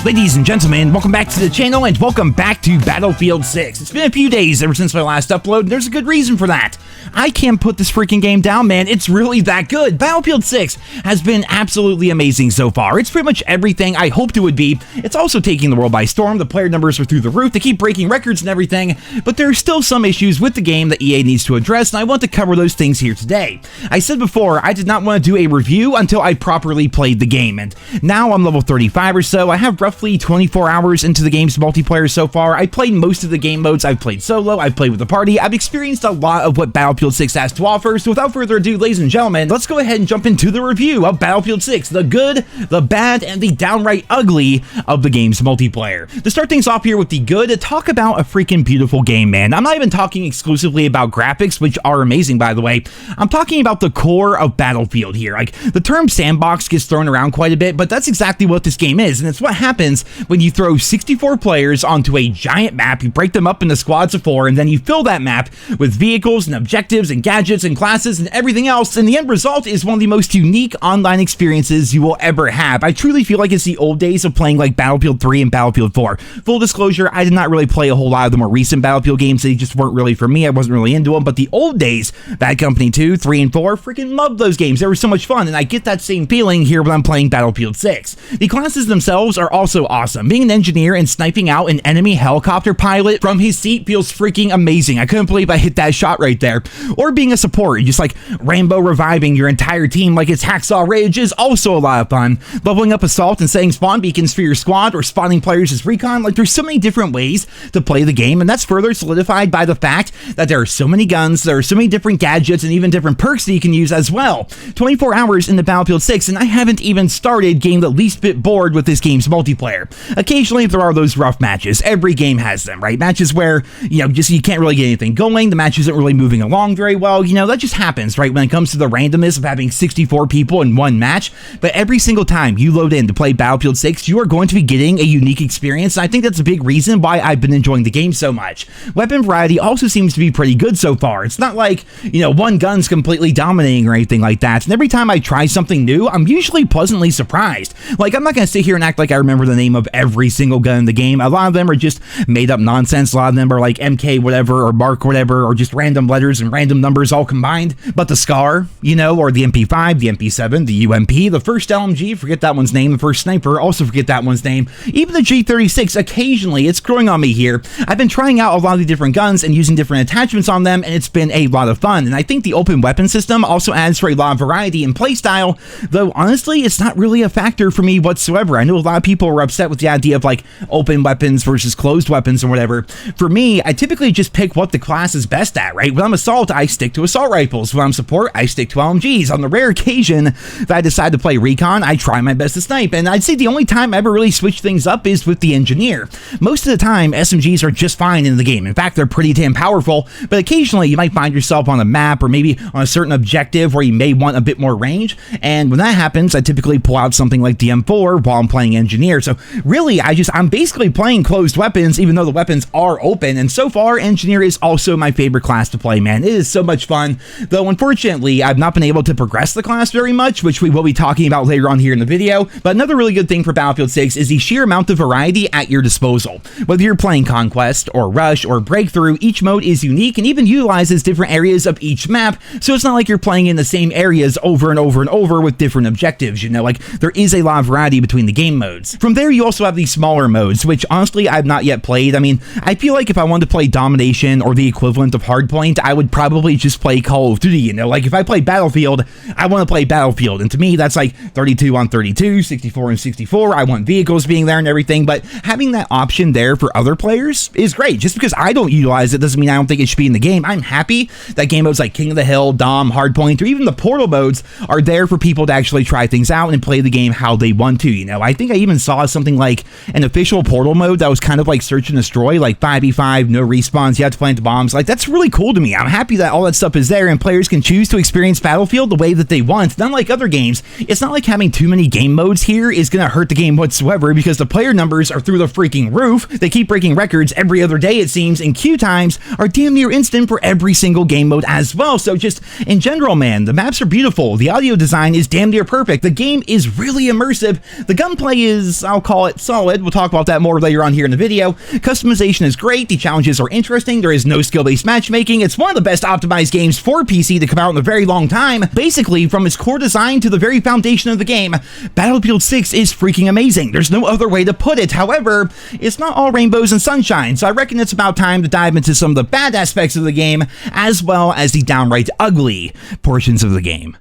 Ladies and gentlemen, welcome back to the channel and welcome back to Battlefield 6. It's been a few days ever since my last upload, and there's a good reason for that. I can't put this freaking game down, man. It's really that good. Battlefield 6 has been absolutely amazing so far. It's pretty much everything I hoped it would be. It's also taking the world by storm. The player numbers are through the roof. They keep breaking records and everything, but there are still some issues with the game that EA needs to address, and I want to cover those things here today. I said before, I did not want to do a review until I properly played the game, and now I'm level 35 or so. I have roughly 24 hours into the game's multiplayer so far. I played most of the game modes. I've played solo, I've played with a party, I've experienced a lot of what Battlefield 6 has to offer, so without further ado, ladies and gentlemen, let's go ahead and jump into the review of Battlefield 6, the good, the bad, and the downright ugly of the game's multiplayer. To start things off here with the good, talk about a freaking beautiful game, man. I'm not even talking exclusively about graphics, which are amazing, by the way. I'm talking about the core of Battlefield here. Like, the term sandbox gets thrown around quite a bit, but that's exactly what this game is, and it's what happens when you throw 64 players onto a giant map, you break them up into squads of 4, and then you fill that map with vehicles and objectives and gadgets and classes and everything else, and the end result is one of the most unique online experiences you will ever have. I truly feel like it's the old days of playing like Battlefield 3 and Battlefield 4. Full disclosure, I did not really play a whole lot of the more recent Battlefield games. They just weren't really for me. I wasn't really into them, but the old days, Bad Company 2, 3, and 4, freaking loved those games. They were so much fun, and I get that same feeling here when I'm playing Battlefield 6. The classes themselves are also awesome. Being an engineer and sniping out an enemy helicopter pilot from his seat feels freaking amazing. I couldn't believe I hit that shot right there. Or being a support, just like Rainbow reviving your entire team like it's Hacksaw Ridge is also a lot of fun. Leveling up Assault and setting spawn beacons for your squad or spawning players as recon, like there's so many different ways to play the game, and that's further solidified by the fact that there are so many guns, there are so many different gadgets, and even different perks that you can use as well. 24 hours into Battlefield 6, and I haven't even started getting the least bit bored with this game's multiplayer. Occasionally there are those rough matches. Every game has them, right? Matches where, just you can't really get anything going, the match isn't really moving along very well, that just happens, right? When it comes to the randomness of having 64 people in one match, but every single time you load in to play Battlefield 6, you are going to be getting a unique experience, and I think that's a big reason why I've been enjoying the game so much. Weapon variety also seems to be pretty good so far. It's not like, one gun's completely dominating or anything like that, and every time I try something new, I'm usually pleasantly surprised. Like, I'm not going to sit here and act like I remember the name of every single gun in the game. A lot of them are just made up nonsense. A lot of them are like MK whatever or Mark whatever, or just random letters and random numbers all combined. But the SCAR, or the MP5, the MP7, the UMP, the first LMG, forget that one's name, the first sniper, also forget that one's name, even the G36, occasionally, it's growing on me here. I've been trying out a lot of the different guns and using different attachments on them, and it's been a lot of fun. And I think the open weapon system also adds for a lot of variety in playstyle, though honestly, it's not really a factor for me whatsoever. I know a lot of people are upset with the idea of like open weapons versus closed weapons or whatever. For me, I typically just pick what the class is best at, right? When I'm assault, I stick to assault rifles. When I'm support, I stick to LMGs. On the rare occasion that I decide to play recon, I try my best to snipe, and I'd say the only time I ever really switch things up is with the engineer. Most of the time, SMGs are just fine in the game. In fact, they're pretty damn powerful, but occasionally you might find yourself on a map or maybe on a certain objective where you may want a bit more range, and when that happens, I typically pull out something like the M4 while I'm playing engineer. So really, I'm basically playing closed weapons, even though the weapons are open, and so far, engineer is also my favorite class to play, man. It is so much fun, though unfortunately, I've not been able to progress the class very much, which we will be talking about later on here in the video. But another really good thing for Battlefield 6 is the sheer amount of variety at your disposal. Whether you're playing Conquest or Rush or Breakthrough, each mode is unique and even utilizes different areas of each map, so it's not like you're playing in the same areas over and over and over with different objectives, like there is a lot of variety between the game modes. From there, you also have the smaller modes, which honestly I've not yet played. I mean, I feel like if I wanted to play Domination or the equivalent of Hardpoint, I would probably just play Call of Duty, like if I play Battlefield, I want to play Battlefield, and to me that's like 32 on 32, 64 on 64, I want vehicles being there and everything, but having that option there for other players is great. Just because I don't utilize it doesn't mean I don't think it should be in the game. I'm happy that game modes like King of the Hill, Dom, Hardpoint, or even the Portal modes are there for people to actually try things out and play the game how they want to, I think I even saw something like an official Portal mode that was kind of like search and destroy, like 5v5, no respawns, you have to plant the bombs. Like, that's really cool to me. I'm happy happy that all that stuff is there and players can choose to experience Battlefield the way that they want. Unlike other games, it's not like having too many game modes here is going to hurt the game whatsoever, because the player numbers are through the freaking roof. They keep breaking records every other day, it seems, and queue times are damn near instant for every single game mode as well. So just in general, man, the maps are beautiful. The audio design is damn near perfect. The game is really immersive. The gunplay is, I'll call it, solid. We'll talk about that more later on here in the video. Customization is great. The challenges are interesting. There is no skill-based matchmaking. It's one of the best optimized games for PC to come out in a very long time. Basically, from its core design to the very foundation of the game, Battlefield 6 is freaking amazing. There's no other way to put it. However, it's not all rainbows and sunshine, so I reckon it's about time to dive into some of the bad aspects of the game, as well as the downright ugly portions of the game.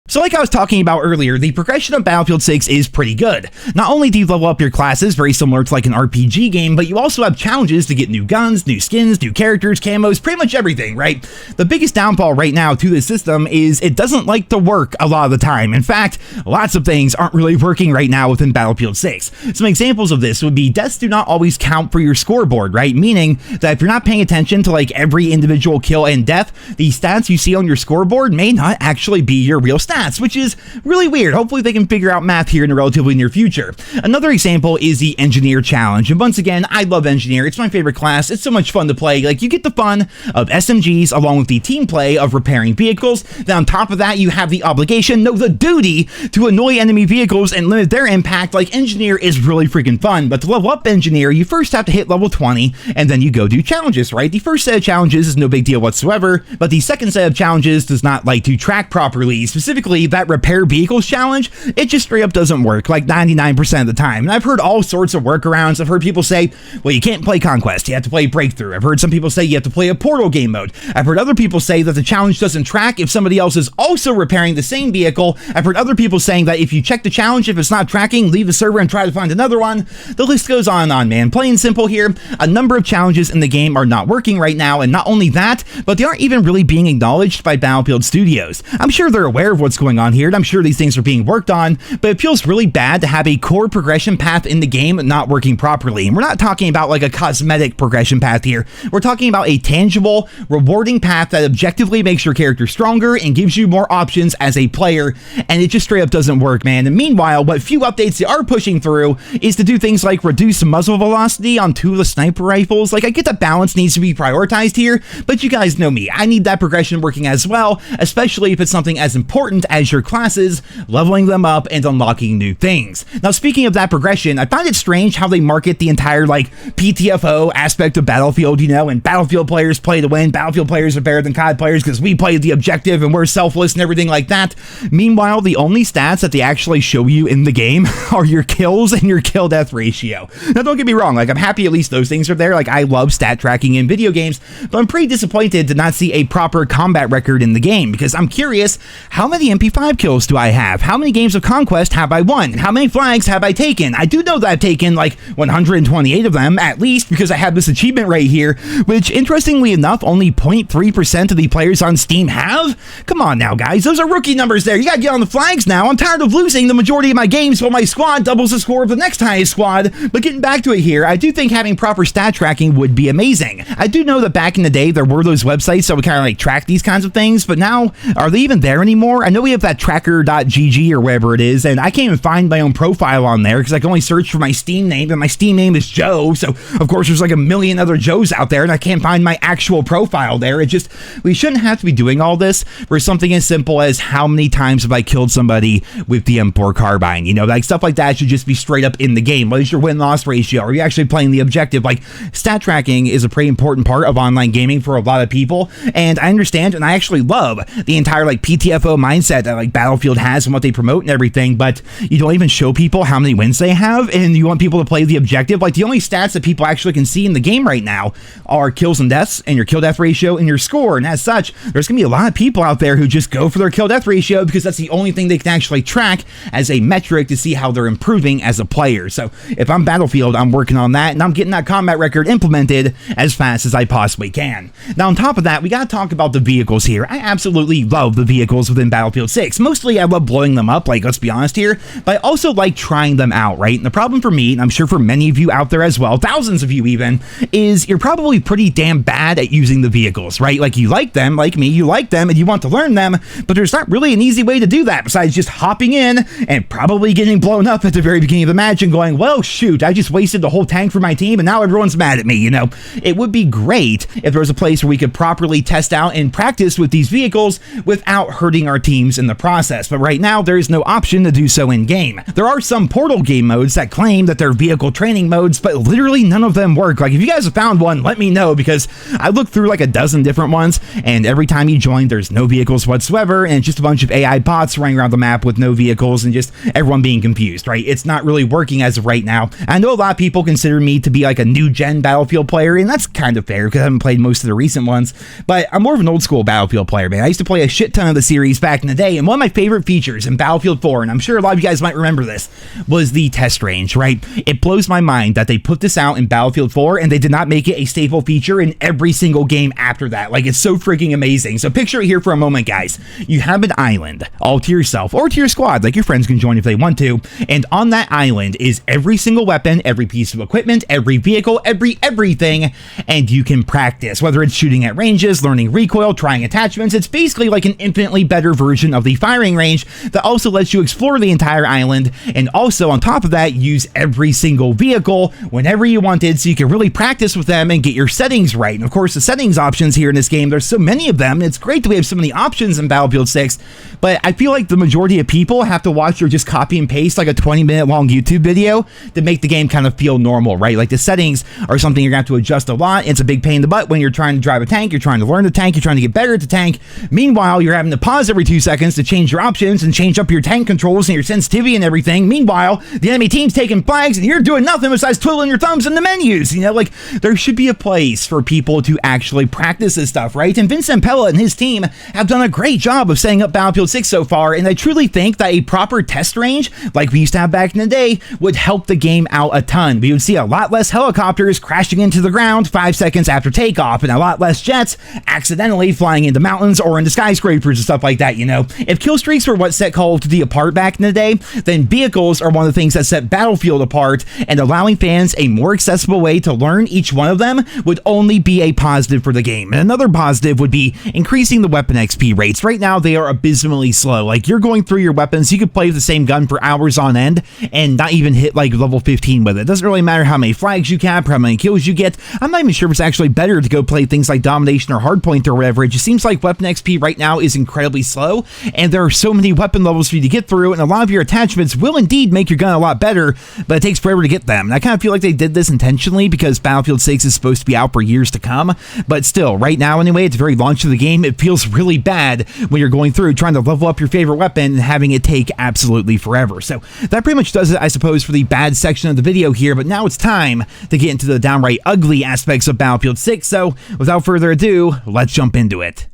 So like I was talking about earlier, the progression of Battlefield 6 is pretty good. Not only do you level up your classes, very similar to like an RPG game, but you also have challenges to get new guns, new skins, new characters, camos, pretty much everything, right? The biggest downfall right now to this system is it doesn't like to work a lot of the time. In fact, lots of things aren't really working right now within Battlefield 6. Some examples of this would be deaths do not always count for your scoreboard, right? Meaning that if you're not paying attention to like every individual kill and death, the stats you see on your scoreboard may not actually be your real stats, which is really weird. Hopefully they can figure out math here in the relatively near future. Another example is the Engineer Challenge, and once again, I love Engineer. It's my favorite class. It's so much fun to play. Like, you get the fun of SMGs along with the team play of repairing vehicles. Then on top of that, you have the obligation, no, the duty, to annoy enemy vehicles and limit their impact. Like, Engineer is really freaking fun, but to level up Engineer, you first have to hit level 20, and then you go do challenges, right? The first set of challenges is no big deal whatsoever, but the second set of challenges does not like to track properly. Specifically, that repair vehicles challenge, it just straight up doesn't work, like 99% of the time. And I've heard all sorts of workarounds. I've heard people say, well, you can't play Conquest, you have to play Breakthrough. I've heard some people say you have to play a Portal game mode. I've heard other people say that the challenge doesn't track if somebody else is also repairing the same vehicle. I've heard other people saying that if you check the challenge, if it's not tracking, leave the server and try to find another one. The list goes on and on, man. Plain and simple here, a number of challenges in the game are not working right now, and not only that, but they aren't even really being acknowledged by Battlefield Studios. I'm sure they're aware of what's going on here, and I'm sure these things are being worked on, but it feels really bad to have a core progression path in the game not working properly. And we're not talking about like a cosmetic progression path here. We're talking about a tangible, rewarding path that objectively makes your character stronger and gives you more options as a player, and it just straight up doesn't work, man. And meanwhile, what few updates they are pushing through is to do things like reduce muzzle velocity on two of the sniper rifles. Like, I get that balance needs to be prioritized here, but you guys know me. I need that progression working as well, especially if it's something as important as your classes, leveling them up and unlocking new things. Now, speaking of that progression, I find it strange how they market the entire like PTFO aspect of Battlefield, you know, and Battlefield players play to win. Battlefield players are better than COD players because we play the objective and we're selfless and everything like that. Meanwhile, the only stats that they actually show you in the game are your kills and your kill death ratio. Now, don't get me wrong, like, I'm happy at least those things are there. Like, I love stat tracking in video games, but I'm pretty disappointed to not see a proper combat record in the game, because I'm curious, how many MP5 kills do I have? How many games of Conquest have I won? How many flags have I taken? I do know that I've taken like 128 of them, at least, because I have this achievement right here, which, interestingly enough, only 0.3% of the players on Steam have. Come on now, guys, those are rookie numbers there. You gotta get on the flags now. I'm tired of losing the majority of my games while my squad doubles the score of the next highest squad. But getting back to it here, I do think having proper stat tracking would be amazing. I do know that back in the day, there were those websites that would kind of like track these kinds of things, but now, are they even there anymore? I know we have that tracker.gg or whatever it is, and I can't even find my own profile on there because I can only search for my Steam name, and my Steam name is Joe, so of course there's like a million other Joes out there, and I can't find my actual profile there. It just, we shouldn't have to be doing all this for something as simple as how many times have I killed somebody with the M4 carbine, you know, like stuff like that should just be straight up in the game. What is your win-loss ratio? Are you actually playing the objective? Like, stat tracking is a pretty important part of online gaming for a lot of people, and I understand, and I actually love the entire like PTFO mindset that like Battlefield has and what they promote and everything, but you don't even show people how many wins they have, and you want people to play the objective. Like, the only stats that people actually can see in the game right now are kills and deaths and your kill death ratio and your score, and as such, there's gonna be a lot of people out there who just go for their kill death ratio because that's the only thing they can actually track as a metric to see how they're improving as a player. So if I'm Battlefield, I'm working on that, and I'm getting that combat record implemented as fast as I possibly can. Now, on top of that, we gotta talk about the vehicles here. I absolutely love the vehicles within Battlefield Battlefield 6. Mostly I love blowing them up, like, let's be honest here, but I also like trying them out, right? And the problem for me, and I'm sure for many of you out there as well, thousands of you even, is you're probably pretty damn bad at using the vehicles, right? Like, you like them, like me, you like them, and you want to learn them, but there's not really an easy way to do that besides just hopping in and probably getting blown up at the very beginning of the match and going, well, shoot, I just wasted the whole tank for my team and now everyone's mad at me, you know? It would be great if there was a place where we could properly test out and practice with these vehicles without hurting our teams in the process, but right now there is no option to do so in-game. There are some Portal game modes that claim that they're vehicle training modes, but literally none of them work. Like, if you guys have found one, let me know, because I looked through like a dozen different ones, and every time you join, there's no vehicles whatsoever, and it's just a bunch of AI bots running around the map with no vehicles, and just everyone being confused, right? It's not really working as of right now. I know a lot of people consider me to be like a new-gen Battlefield player, and that's kind of fair, because I haven't played most of the recent ones, but I'm more of an old-school Battlefield player, man. I used to play a shit ton of the series back in the day, and one of my favorite features in Battlefield 4, and I'm sure a lot of you guys might remember this, was the test range, right? It blows my mind that they put this out in Battlefield 4, and they did not make it a staple feature in every single game after that. Like, it's so freaking amazing. So picture it here for a moment, guys. You have an island all to yourself, or to your squad, like your friends can join if they want to, and on that island is every single weapon, every piece of equipment, every vehicle, everything, and you can practice, whether it's shooting at ranges, learning recoil, trying attachments. It's basically like an infinitely better version of the firing range that also lets you explore the entire island, and also on top of that, use every single vehicle whenever you wanted, so you can really practice with them and get your settings right. And of course, the settings options here in this game, there's so many of them. It's great that we have so many options in Battlefield 6, but I feel like the majority of people have to watch or just copy and paste like a 20-minute long YouTube video to make the game kind of feel normal, right? Like, the settings are something you're gonna have to adjust a lot. It's a big pain in the butt when you're trying to drive a tank, you're trying to learn the tank, you're trying to get better at the tank. Meanwhile, you're having to pause every 2 seconds to change your options and change up your tank controls and your sensitivity and everything. Meanwhile, the enemy team's taking flags and you're doing nothing besides twiddling your thumbs in the menus. You know, like, there should be a place for people to actually practice this stuff, right? And Vincent Pella and his team have done a great job of setting up Battlefield 6 so far, and I truly think that a proper test range, like we used to have back in the day, would help the game out a ton. We would see a lot less helicopters crashing into the ground 5 seconds after takeoff, and a lot less jets accidentally flying into mountains or into skyscrapers and stuff like that, you know? If kill streaks were what set Call of Duty apart back in the day, then vehicles are one of the things that set Battlefield apart, and allowing fans a more accessible way to learn each one of them would only be a positive for the game. And another positive would be increasing the weapon XP rates. Right now, they are abysmally slow. Like, you're going through your weapons, you could play with the same gun for hours on end and not even hit like level 15 with it. It doesn't really matter how many flags you cap or how many kills you get. I'm not even sure if it's actually better to go play things like Domination or Hardpoint or whatever. It just seems like weapon XP right now is incredibly slow, and there are so many weapon levels for you to get through, and a lot of your attachments will indeed make your gun a lot better, but it takes forever to get them. And I kind of feel like they did this intentionally because Battlefield 6 is supposed to be out for years to come, but still, right now anyway, at the very launch of the game, it feels really bad when you're going through trying to level up your favorite weapon and having it take absolutely forever. So that pretty much does it, I suppose, for the bad section of the video here, but now it's time to get into the downright ugly aspects of Battlefield 6, so without further ado, let's jump into it.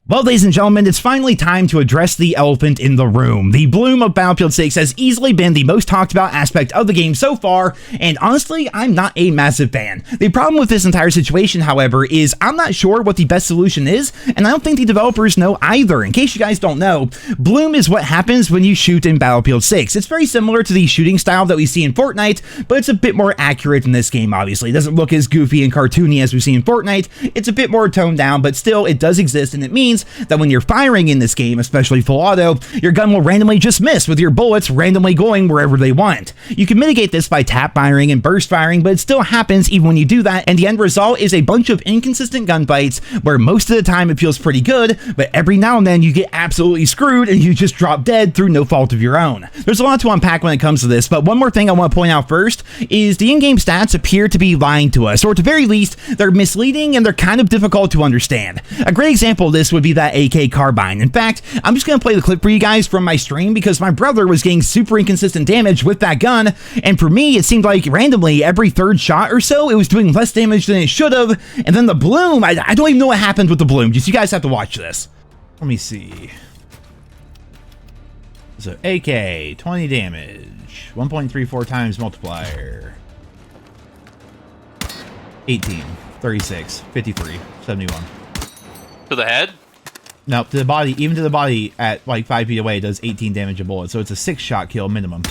Well, ladies and gentlemen, it's finally time to address the elephant in the room. The bloom of Battlefield 6 has easily been the most talked about aspect of the game so far, and honestly, I'm not a massive fan. The problem with this entire situation, however, is I'm not sure what the best solution is, and I don't think the developers know either. In case you guys don't know, bloom is what happens when you shoot in Battlefield 6. It's very similar to the shooting style that we see in Fortnite, but it's a bit more accurate in this game, obviously. It doesn't look as goofy and cartoony as we see in Fortnite. It's a bit more toned down, but still, it does exist, and it means that when you're firing in this game, especially full auto, your gun will randomly just miss, with your bullets randomly going wherever they want. You can mitigate this by tap firing and burst firing, but it still happens even when you do that, and the end result is a bunch of inconsistent gunfights where most of the time it feels pretty good, but every now and then you get absolutely screwed and you just drop dead through no fault of your own. There's a lot to unpack when it comes to this, but one more thing I want to point out first is the in-game stats appear to be lying to us, or at the very least, they're misleading and they're kind of difficult to understand. A great example of this would be that AK carbine. In fact, I'm just going to play the clip for you guys from my stream because my brother was getting super inconsistent damage with that gun, and for me, it seemed like randomly every third shot or so, it was doing less damage than it should have, and then the bloom, I don't even know what happened with the bloom. Just you guys have to watch this. Let me see. So AK, 20 damage, 1.34 times multiplier, 18, 36, 53, 71. To the head? Nope, to the body, even to the body at like 5 feet away, it does 18 damage a bullet. So it's a 6-shot kill minimum.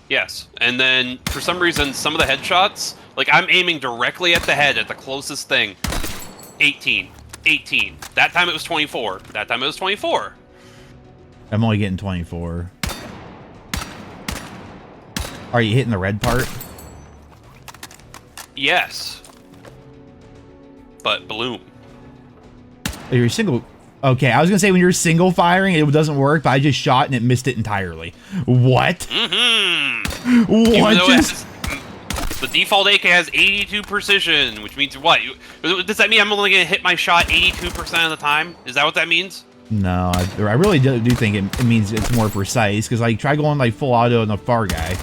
Yes, and then for some reason, some of the headshots, like I'm aiming directly at the head at the closest thing. 18. That time it was 24. That time it was 24. I'm only getting 24. Are you hitting the red part? Yes. But bloom. You're single. Okay, I was gonna say when you're single firing, it doesn't work, but I just shot and it missed it entirely. What? What? The default AK has 82 precision, which means what? Does that mean I'm only gonna hit my shot 82% of the time? Is that what that means? No, I really do think it means it's more precise, because like try going like full auto on the far guy.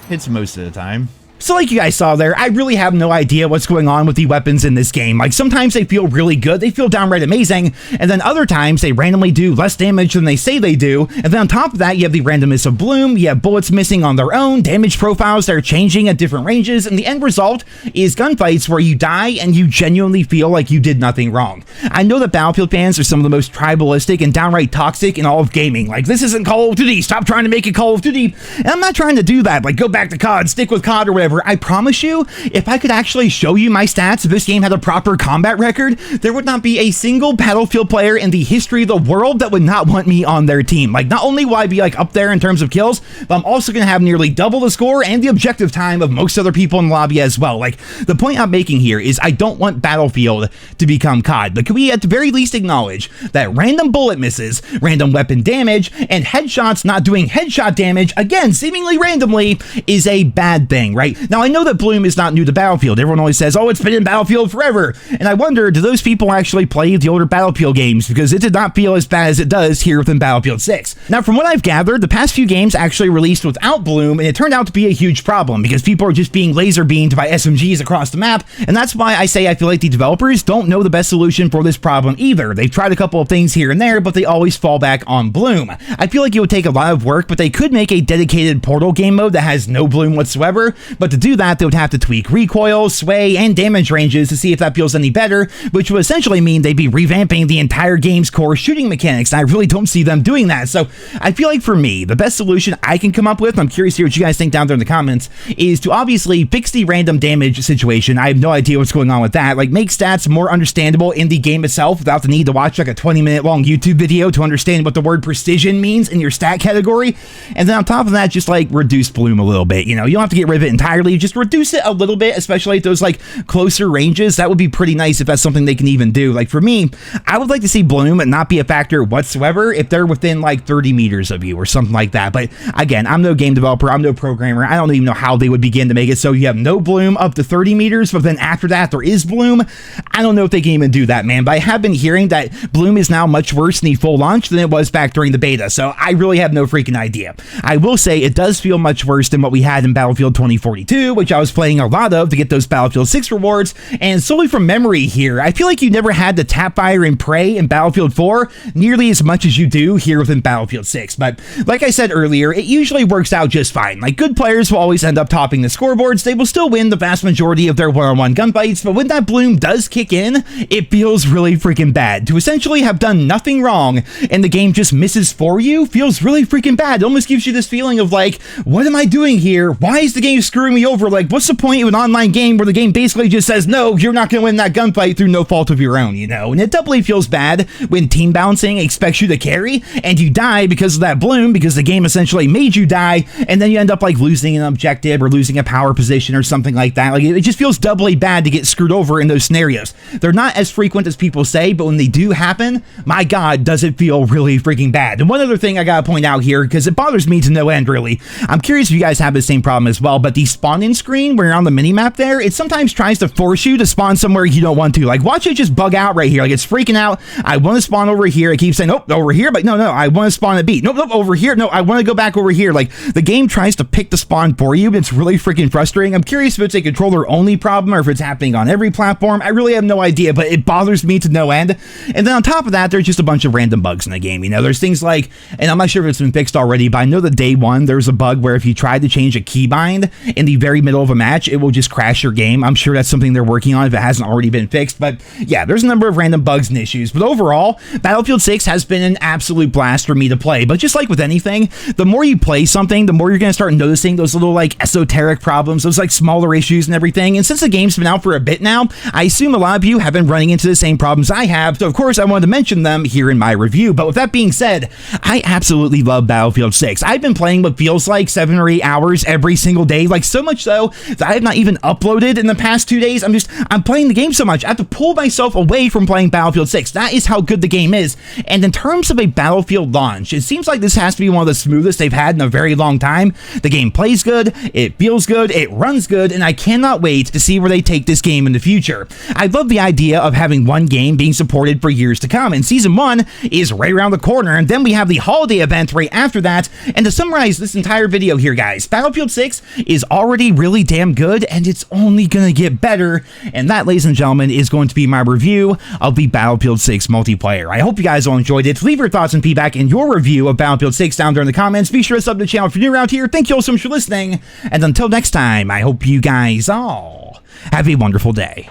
Hits most of the time. So like you guys saw there, I really have no idea what's going on with the weapons in this game. Like sometimes they feel really good, they feel downright amazing, and then other times they randomly do less damage than they say they do, and then on top of that you have the randomness of bloom, you have bullets missing on their own, damage profiles that are changing at different ranges, and the end result is gunfights where you die and you genuinely feel like you did nothing wrong. I know that Battlefield fans are some of the most tribalistic and downright toxic in all of gaming. Like, this isn't Call of Duty, stop trying to make it Call of Duty, and I'm not trying to do that, like go back to COD, stick with COD or whatever. I promise you, if I could actually show you my stats, if this game had a proper combat record, there would not be a single Battlefield player in the history of the world that would not want me on their team. Like, not only will I be like up there in terms of kills, but I'm also going to have nearly double the score and the objective time of most other people in the lobby as well. Like, the point I'm making here is I don't want Battlefield to become COD, but can we at the very least acknowledge that random bullet misses, random weapon damage, and headshots not doing headshot damage, again, seemingly randomly, is a bad thing, right? Now, I know that bloom is not new to Battlefield. Everyone always says, oh, it's been in Battlefield forever. And I wonder, do those people actually play the older Battlefield games? Because it did not feel as bad as it does here within Battlefield 6. Now, from what I've gathered, the past few games actually released without bloom, and it turned out to be a huge problem because people are just being laser beamed by SMGs across the map. And that's why I say I feel like the developers don't know the best solution for this problem either. They've tried a couple of things here and there, but they always fall back on bloom. I feel like it would take a lot of work, but they could make a dedicated Portal game mode that has no bloom whatsoever. But to do that, they would have to tweak recoil, sway, and damage ranges to see if that feels any better, which would essentially mean they'd be revamping the entire game's core shooting mechanics, and I really don't see them doing that. So I feel like for me, the best solution I can come up with, I'm curious to hear what you guys think down there in the comments, is to obviously fix the random damage situation. I have no idea what's going on with that. Like, make stats more understandable in the game itself without the need to watch like a 20-minute long YouTube video to understand what the word precision means in your stat category. And then on top of that, just like reduce bloom a little bit. You know, you don't have to get rid of it entirely, just reduce it a little bit, especially at those like closer ranges. That would be pretty nice if that's something they can even do. Like for me, I would like to see bloom not be a factor whatsoever if they're within like 30 meters of you or something like that. But again, I'm no game developer, I'm no programmer, I don't even know how they would begin to make it so you have no bloom up to 30 meters, but then after that there is bloom. I don't know if they can even do that, man, but I have been hearing that bloom is now much worse in the full launch than it was back during the beta, so I really have no freaking idea. I will say it does feel much worse than what we had in Battlefield 2042, which I was playing a lot of to get those Battlefield 6 rewards, and solely from memory here, I feel like you never had to tap fire and pray in Battlefield 4 nearly as much as you do here within Battlefield 6, but like I said earlier, it usually works out just fine. Like, good players will always end up topping the scoreboards, they will still win the vast majority of their one-on-one gunfights, but when that bloom does kick in, it feels really freaking bad. To essentially have done nothing wrong and the game just misses for you feels really freaking bad. It almost gives you this feeling of like, what am I doing here? Why is the game screwing me over? Like, what's the point of an online game where the game basically just says, no, you're not going to win that gunfight through no fault of your own, you know? And it doubly feels bad when team balancing expects you to carry and you die because of that bloom, because the game essentially made you die, and then you end up like losing an objective or losing a power position or something like that. Like, it just feels doubly bad to get screwed over in those scenarios. They're not as frequent as people say, but when they do happen, my God, does it feel really freaking bad. And one other thing I gotta point out here, because it bothers me to no end, really. I'm curious if you guys have the same problem as well, but the spawn-in screen where you're on the minimap there, it sometimes tries to force you to spawn somewhere you don't want to. Like, watch it just bug out right here. Like, it's freaking out. I want to spawn over here. It keeps saying, nope, over here, but no, I want to spawn at B. Nope, over here. No, I want to go back over here. Like, the game tries to pick the spawn for you. It's really freaking frustrating. I'm curious if it's a controller-only problem or if it's happening on every platform. I really have no idea, but it bothers me to no end. And then on top of that, there's just a bunch of random bugs in the game. You know, there's things like, and I'm not sure if it's been fixed already, but I know that day one, there was a bug where if you tried to change a keybind in the the very middle of a match, it will just crash your game. I'm sure that's something they're working on if it hasn't already been fixed. But yeah, there's a number of random bugs and issues. But overall, Battlefield 6 has been an absolute blast for me to play. But just like with anything, the more you play something, the more you're going to start noticing those little like esoteric problems, those like smaller issues and everything. And since the game's been out for a bit now, I assume a lot of you have been running into the same problems I have. So of course, I wanted to mention them here in my review. But with that being said, I absolutely love Battlefield 6. I've been playing what feels like 7 or 8 hours every single day, like so much so that I have not even uploaded in the past 2 days. I'm playing the game so much, I have to pull myself away from playing Battlefield 6. That is how good the game is. And in terms of a Battlefield launch, it seems like this has to be one of the smoothest they've had in a very long time. The game plays good, it feels good, it runs good, and I cannot wait to see where they take this game in the future. I love the idea of having one game being supported for years to come, and Season 1 is right around the corner, and then we have the holiday event right after that. And to summarize this entire video here, guys, Battlefield 6 is already really damn good, and it's only gonna get better, and that, ladies and gentlemen, is going to be my review of the Battlefield 6 multiplayer. I hope you guys all enjoyed it. Leave your thoughts and feedback in your review of Battlefield 6 down there in the comments. Be sure to sub to the channel if you're new around here. Thank you all so much for listening, and until next time, I hope you guys all have a wonderful day.